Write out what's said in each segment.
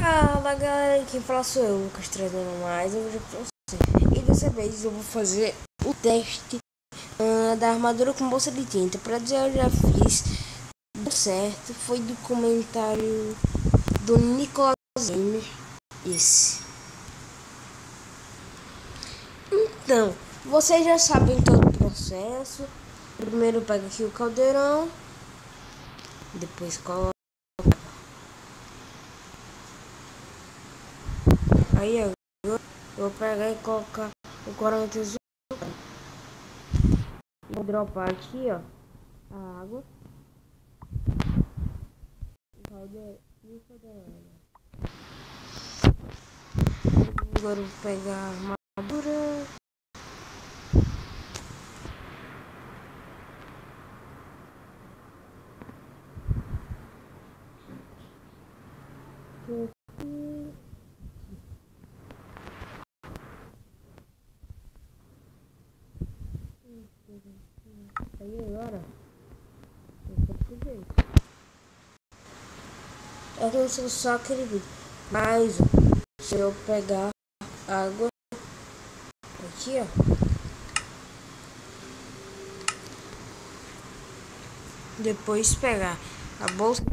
Fala galera, quem fala sou eu, Lucas, trazendo mais um vídeo pra você. E dessa vez eu vou fazer o teste da armadura com bolsa de tinta. Pra dizer, eu já fiz, deu certo. Foi do comentário do Nicolas Gamer, esse. Então, vocês já sabem todo o processo. Primeiro pega aqui o caldeirão, depois coloca. Aí eu vou pegar e colocar o coronel tesouro. Vou dropar aqui, ó, a água. Agora eu vou pegar a armadura. Aí agora é como se fosse só aquele vídeo. Mas se eu pegar água aqui, ó, depois pegar a bolsa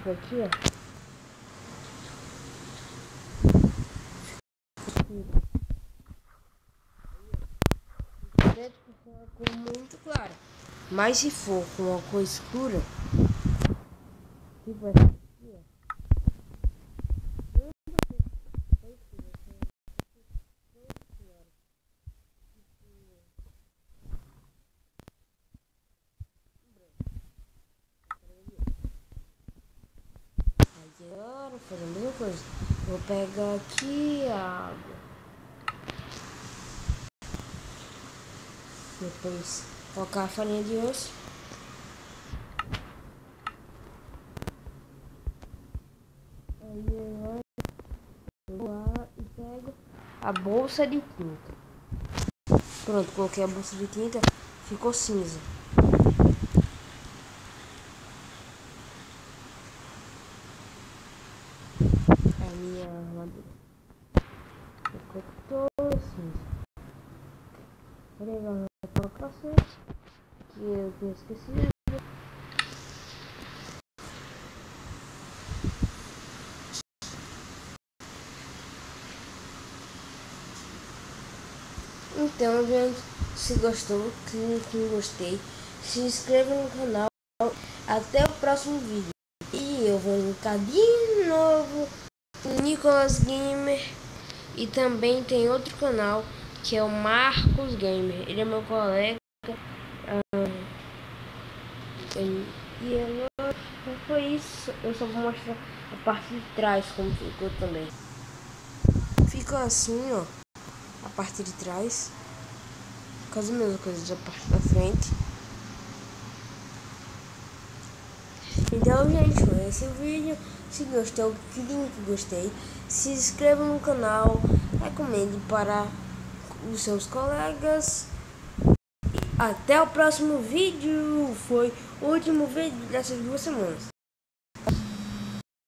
aqui, ó, com uma cor muito clara. Mas se for com uma cor escura, tipo essa aqui, ó, agora fazer a mesma coisa. Vou pegar aqui a água, depois colocar a farinha de osso. Aí agora eu vou lá e pego a bolsa de tinta. Pronto, coloquei a bolsa de tinta, ficou cinza. A minha armadura ficou toda cinza. Vou levar para o capacete, que eu tinha esquecido. Então, gente, se gostou, clique em gostei, se inscreva no canal. Até o próximo vídeo. E eu vou linkar de novo o Nicolas Gamer. E também tem outro canal que é o Marcos Gamer. Ele é meu colega. E agora foi isso. Eu só vou mostrar a parte de trás como ficou também. Fica assim, ó, a parte de trás. Quase a mesma coisa da parte da frente. Então, gente, foi esse o vídeo. Se gostou, clique em gostei. Se inscreva no canal. Recomende para os seus colegas. Até o próximo vídeo. Foi o último vídeo dessas 2 semanas.